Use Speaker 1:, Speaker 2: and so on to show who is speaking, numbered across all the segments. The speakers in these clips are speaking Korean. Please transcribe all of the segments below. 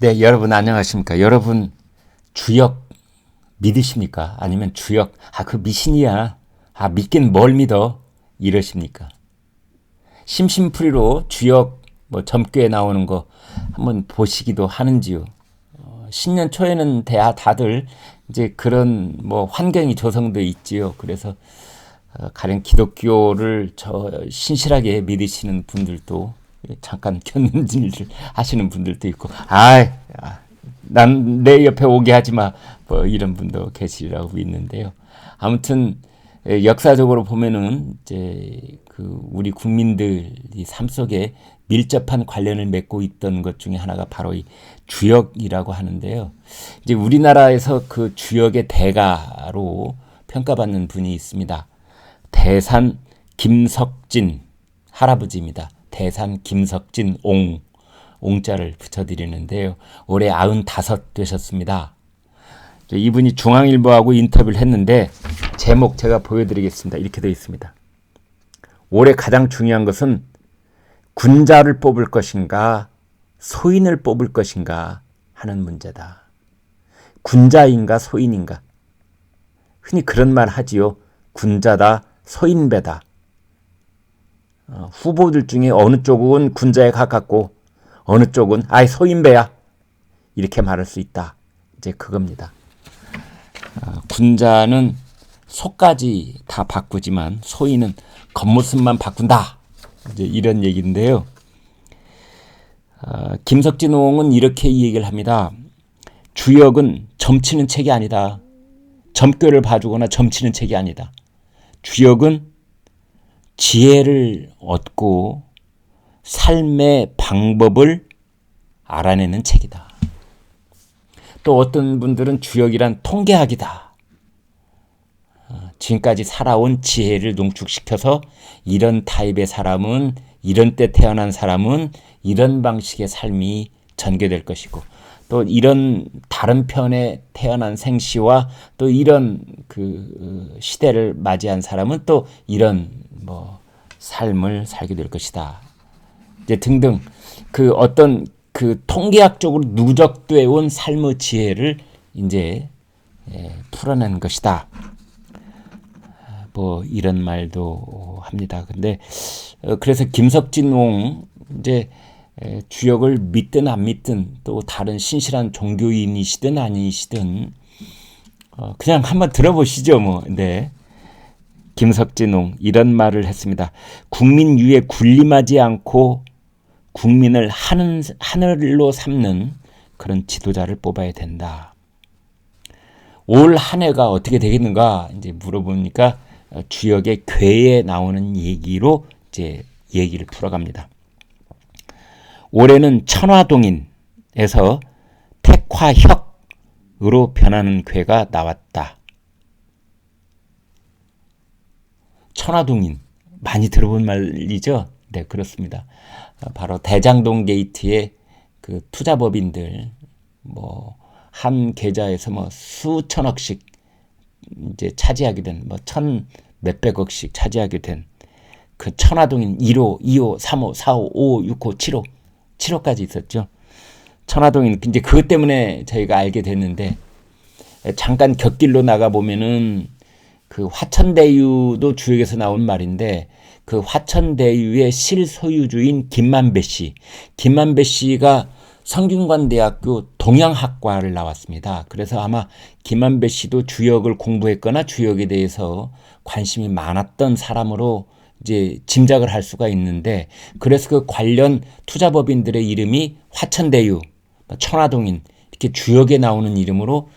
Speaker 1: 네, 여러분 안녕하십니까? 여러분 주역 믿으십니까? 아니면 주역 그 미신이야. 믿긴 뭘 믿어? 이러십니까? 심심풀이로 주역 점괘에 나오는 거 한번 보시기도 하는지요? 신년 초에는 다들 이제 그런 환경이 조성돼 있지요. 그래서 가령 기독교를 신실하게 믿으시는 분들도 잠깐 켰는지를 하시는 분들도 있고, 난 내 옆에 오게 하지 마, 이런 분도 계시라고 있는데요. 아무튼 역사적으로 보면은 이제 우리 국민들이 삶 속에 밀접한 관련을 맺고 있던 것 중에 하나가 바로 이 주역이라고 하는데요. 이제 우리나라에서 그 주역의 대가로 평가받는 분이 있습니다. 대산 김석진 할아버지입니다. 대산 김석진 옹자를 붙여드리는데요. 올해 95 되셨습니다. 이분이 중앙일보하고 인터뷰를 했는데 제목 제가 보여드리겠습니다. 이렇게 되어 있습니다. 올해 가장 중요한 것은 군자를 뽑을 것인가 소인을 뽑을 것인가 하는 문제다. 군자인가 소인인가. 흔히 그런 말 하지요. 군자다 소인배다. 후보들 중에 어느 쪽은 군자에 가깝고 어느 쪽은 소인배야. 이렇게 말할 수 있다. 이제 그겁니다. 군자는 속까지 다 바꾸지만 소인은 겉모습만 바꾼다. 이제 이런 얘기인데요. 김석진 옹은 이렇게 얘기를 합니다. 주역은 점치는 책이 아니다. 점괘를 봐주거나 점치는 책이 아니다. 주역은 지혜를 얻고 삶의 방법을 알아내는 책이다. 또 어떤 분들은 주역이란 통계학이다. 지금까지 살아온 지혜를 농축시켜서 이런 타입의 사람은 이런 때 태어난 사람은 이런 방식의 삶이 전개될 것이고 또 이런 다른 편에 태어난 생시와 또 이런 시대를 맞이한 사람은 또 이런 삶을 살게 될 것이다. 이제 등등 어떤 통계학적으로 누적되어 온 삶의 지혜를 이제 풀어낸 것이다. 이런 말도 합니다. 근데 그래서 김석진 옹 이제 주역을 믿든 안 믿든 또 다른 신실한 종교인이시든 아니시든 그냥 한번 들어보시죠. 네. 김석진 옹 이런 말을 했습니다. 국민 위에 군림하지 않고 국민을 하늘로 삼는 그런 지도자를 뽑아야 된다. 올 한 해가 어떻게 되겠는가 이제 물어보니까 주역의 괴에 나오는 얘기로 이제 얘기를 풀어갑니다. 올해는 천화동인에서 택화혁으로 변하는 괴가 나왔다. 천화동인 많이 들어본 말이죠? 네, 그렇습니다. 바로 대장동 게이트의 투자법인들 한 계좌에서 수천억씩 이제 차지하게 된 천 몇백억씩 차지하게 된 천화동인 1호, 2호, 3호, 4호, 5호, 6호, 7호, 7호까지 있었죠. 천화동인 이제 그것 때문에 저희가 알게 됐는데 잠깐 곁길로 나가 보면은 화천대유도 주역에서 나온 말인데 화천대유의 실소유주인 김만배 씨가 성균관대학교 동양학과를 나왔습니다. 그래서 아마 김만배 씨도 주역을 공부했거나 주역에 대해서 관심이 많았던 사람으로 이제 짐작을 할 수가 있는데 그래서 관련 투자법인들의 이름이 화천대유, 천화동인 이렇게 주역에 나오는 이름으로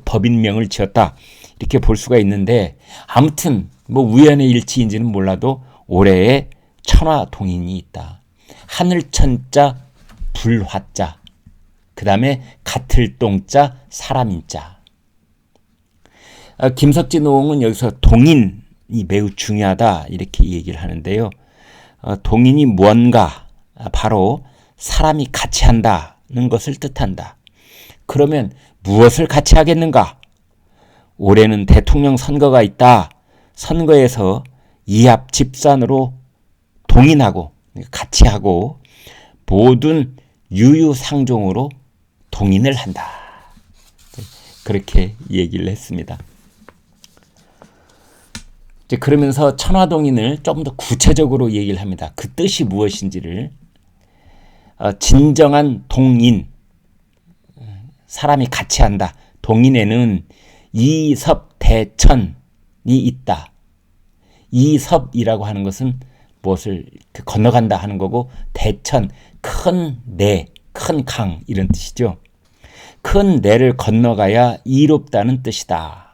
Speaker 1: 법인명을 지었다. 이렇게 볼 수가 있는데 아무튼 우연의 일치인지는 몰라도 올해에 천화동인이 있다. 하늘천자 불화자 그 다음에 같을동자 사람인자. 김석진 옹은 여기서 동인이 매우 중요하다 이렇게 얘기를 하는데요. 동인이 무언가 바로 사람이 같이 한다는 것을 뜻한다. 그러면 무엇을 같이 하겠는가? 올해는 대통령 선거가 있다. 선거에서 이합 집산으로 동인하고 같이 하고 모든 유유상종으로 동인을 한다. 그렇게 얘기를 했습니다. 이제 그러면서 천화동인을 좀 더 구체적으로 얘기를 합니다. 그 뜻이 무엇인지를. 진정한 동인, 사람이 같이 한다. 동인에는 이섭대천이 있다. 이섭이라고 하는 것은 무엇을 건너간다 하는 거고, 대천, 큰 내, 큰 강 이런 뜻이죠. 큰 내를 건너가야 이롭다는 뜻이다.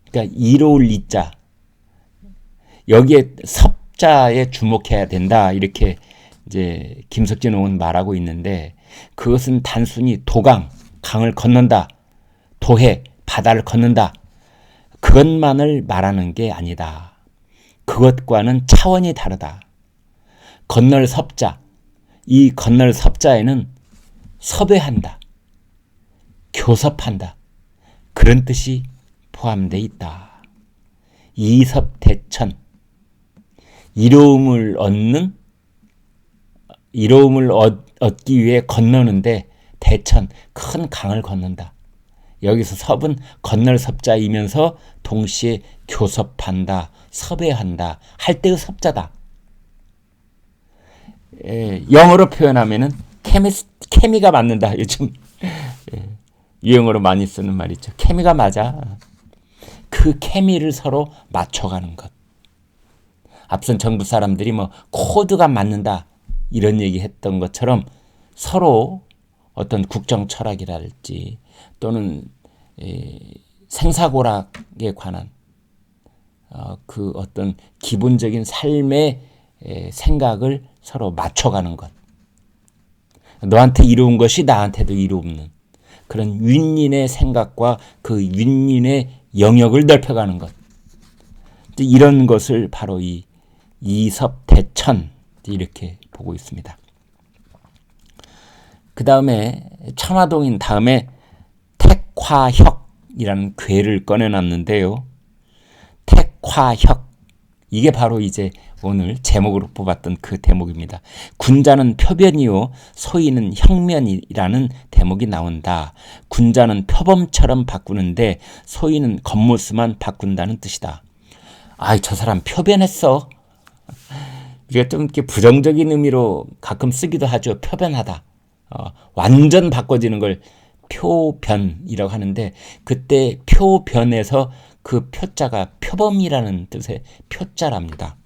Speaker 1: 그러니까 이로울 이자, 여기에 섭자에 주목해야 된다. 이렇게 이제 김석진 옹은 말하고 있는데, 그것은 단순히 도강, 강을 건넌다, 도해, 바다를 건넌다, 그것만을 말하는 게 아니다. 그것과는 차원이 다르다. 건널 섭자, 이 건널 섭자에는 섭외한다, 교섭한다, 그런 뜻이 포함되어 있다. 이섭대천, 이로움을 얻기 위해 건너는데, 대천, 큰 강을 건넌다. 여기서 섭은 건널 섭자이면서 동시에 교섭한다, 섭외한다 할 때의 섭자다. 영어로 표현하면은 케미가 맞는다. 요즘 유행어로 많이 쓰는 말이죠. 케미가 맞아. 그 케미를 서로 맞춰가는 것. 앞선 정부 사람들이 뭐 코드가 맞는다 이런 얘기 했던 것처럼, 서로 어떤 국정 철학이랄지 또는 생사고락에 관한 그 어떤 기본적인 삶의 생각을 서로 맞춰가는 것. 너한테 이로운 것이 나한테도 이로운 그런 윈윈의 생각과 그 윈윈의 영역을 넓혀가는 것. 이런 것을 바로 이 이섭대천 이렇게 보고 있습니다. 그 다음에 천화동인 다음에 택화혁이라는 괴를 꺼내놨는데요. 택화혁, 이게 바로 이제 오늘 제목으로 뽑았던 그 대목입니다. 군자는 표변이요 소인은 형면이라는 대목이 나온다. 군자는 표범처럼 바꾸는데 소인은 겉모습만 바꾼다는 뜻이다. 저 사람 표변했어. 우리가 좀 이렇게 부정적인 의미로 가끔 쓰기도 하죠. 표변하다. 완전 바꿔지는 걸 표변이라고 하는데, 그때 표변에서 그 표자가 표범이라는 뜻의 표자랍니다.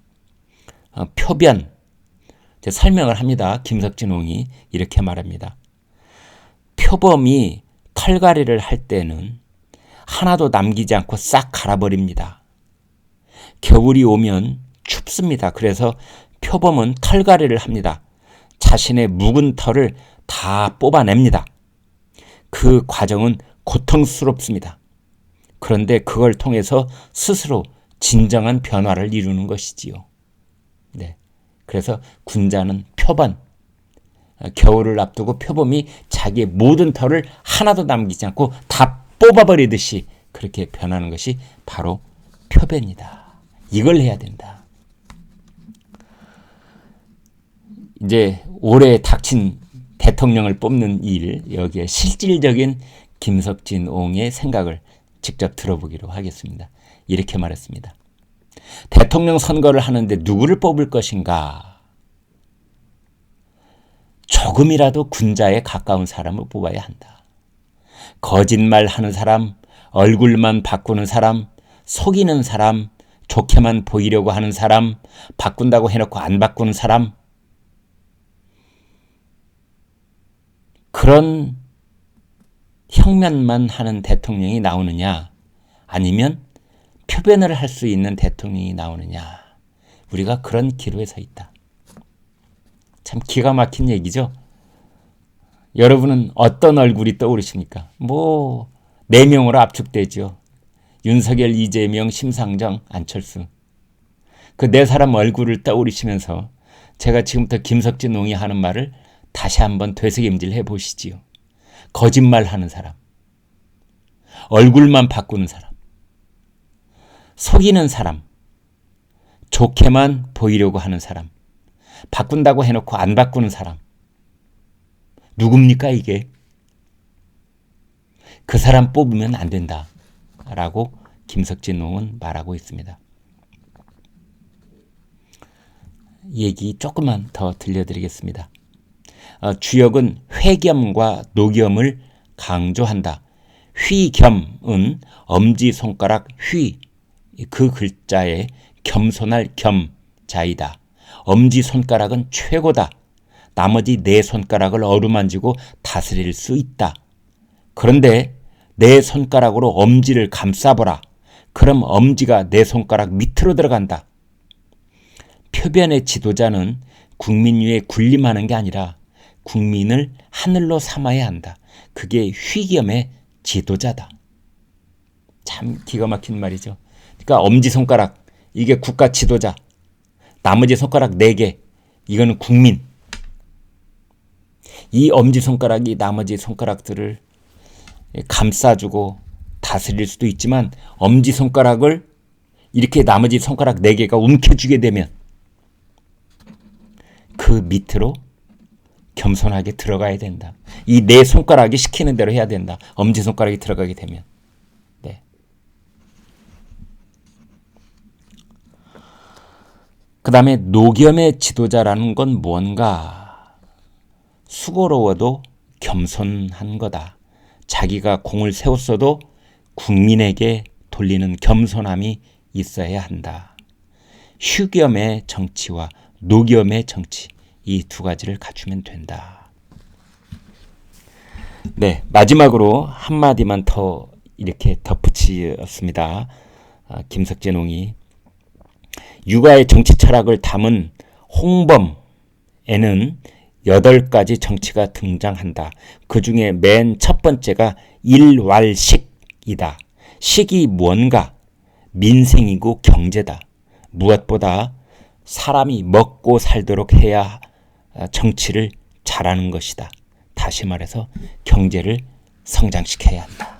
Speaker 1: 표변. 설명을 합니다. 김석진 옹이 이렇게 말합니다. 표범이 털갈이를 할 때는 하나도 남기지 않고 싹 갈아버립니다. 겨울이 오면 춥습니다. 그래서 표범은 털갈이를 합니다. 자신의 묵은 털을 다 뽑아냅니다. 그 과정은 고통스럽습니다. 그런데 그걸 통해서 스스로 진정한 변화를 이루는 것이지요. 네. 그래서 군자는 표범, 겨울을 앞두고 표범이 자기의 모든 털을 하나도 남기지 않고 다 뽑아버리듯이 그렇게 변하는 것이 바로 표변이다. 이걸 해야 된다. 이제 올해 닥친 대통령을 뽑는 일, 여기에 실질적인 김석진 옹의 생각을 직접 들어보기로 하겠습니다. 이렇게 말했습니다. 대통령 선거를 하는데 누구를 뽑을 것인가? 조금이라도 군자에 가까운 사람을 뽑아야 한다. 거짓말하는 사람, 얼굴만 바꾸는 사람, 속이는 사람, 좋게만 보이려고 하는 사람, 바꾼다고 해놓고 안 바꾸는 사람, 그런 형면만 하는 대통령이 나오느냐, 아니면 표변을 할 수 있는 대통령이 나오느냐. 우리가 그런 기로에 서 있다. 참 기가 막힌 얘기죠. 여러분은 어떤 얼굴이 떠오르십니까? 4명으로 압축되죠. 윤석열, 이재명, 심상정, 안철수. 그 4사람 얼굴을 떠오르시면서 제가 지금부터 김석진 옹이 하는 말을 다시 한번 되새김질 해보시지요. 거짓말하는 사람, 얼굴만 바꾸는 사람, 속이는 사람, 좋게만 보이려고 하는 사람, 바꾼다고 해놓고 안 바꾸는 사람, 누굽니까 이게? 그 사람 뽑으면 안 된다 라고 김석진 농은 말하고 있습니다. 얘기 조금만 더 들려드리겠습니다. 주역은 회겸과 노겸을 강조한다. 휘겸은 엄지손가락 휘, 그 글자에 겸손할 겸자이다. 엄지손가락은 최고다. 나머지 네 손가락을 어루만지고 다스릴 수 있다. 그런데 내 손가락으로 엄지를 감싸보라. 그럼 엄지가 내 손가락 밑으로 들어간다. 표변의 지도자는 국민 위에 군림하는 게 아니라 국민을 하늘로 삼아야 한다. 그게 휘겸의 지도자다. 참 기가 막힌 말이죠. 그러니까 엄지손가락, 이게 국가 지도자. 나머지 손가락 4개, 이거는 국민. 이 엄지손가락이 나머지 손가락들을 감싸주고 다스릴 수도 있지만 엄지손가락을 이렇게 나머지 손가락 4개가 움켜쥐게 되면 그 밑으로 겸손하게 들어가야 된다. 이 네 손가락이 시키는 대로 해야 된다. 엄지손가락이 들어가게 되면. 네. 그 다음에 노겸의 지도자라는 건 뭔가? 수고로워도 겸손한 거다. 자기가 공을 세웠어도 국민에게 돌리는 겸손함이 있어야 한다. 휴겸의 정치와 노겸의 정치, 이 두 가지를 갖추면 된다. 네, 마지막으로 한마디만 더 이렇게 덧붙였습니다. 김석진 농이 육아의 정치 철학을 담은 홍범에는 8가지 정치가 등장한다. 그 중에 맨 첫 번째가 일왈식이다. 식이 뭔가? 민생이고 경제다. 무엇보다 사람이 먹고 살도록 해야 정치를 잘하는 것이다. 다시 말해서 경제를 성장시켜야 한다.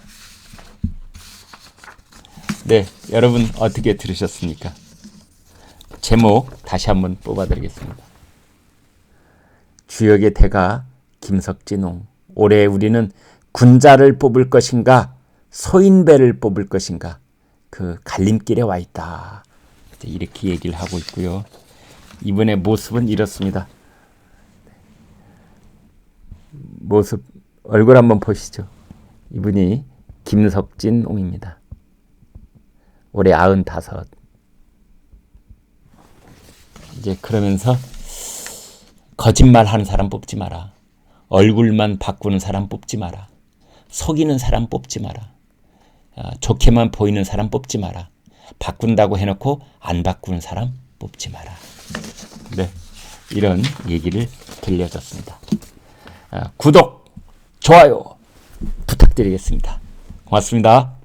Speaker 1: 네, 여러분 어떻게 들으셨습니까? 제목 다시 한번 뽑아드리겠습니다. 주역의 대가 김석진농. 올해 우리는 군자를 뽑을 것인가 소인배를 뽑을 것인가, 그 갈림길에 와 있다. 이렇게 얘기를 하고 있고요. 이분의 모습은 이렇습니다. 모습, 얼굴 한번 보시죠. 이분이 김석진농입니다. 올해 95. 이제 그러면서 거짓말하는 사람 뽑지 마라. 얼굴만 바꾸는 사람 뽑지 마라. 속이는 사람 뽑지 마라. 좋게만 보이는 사람 뽑지 마라. 바꾼다고 해놓고 안 바꾸는 사람 뽑지 마라. 네, 이런 얘기를 들려줬습니다. 구독, 좋아요 부탁드리겠습니다. 고맙습니다.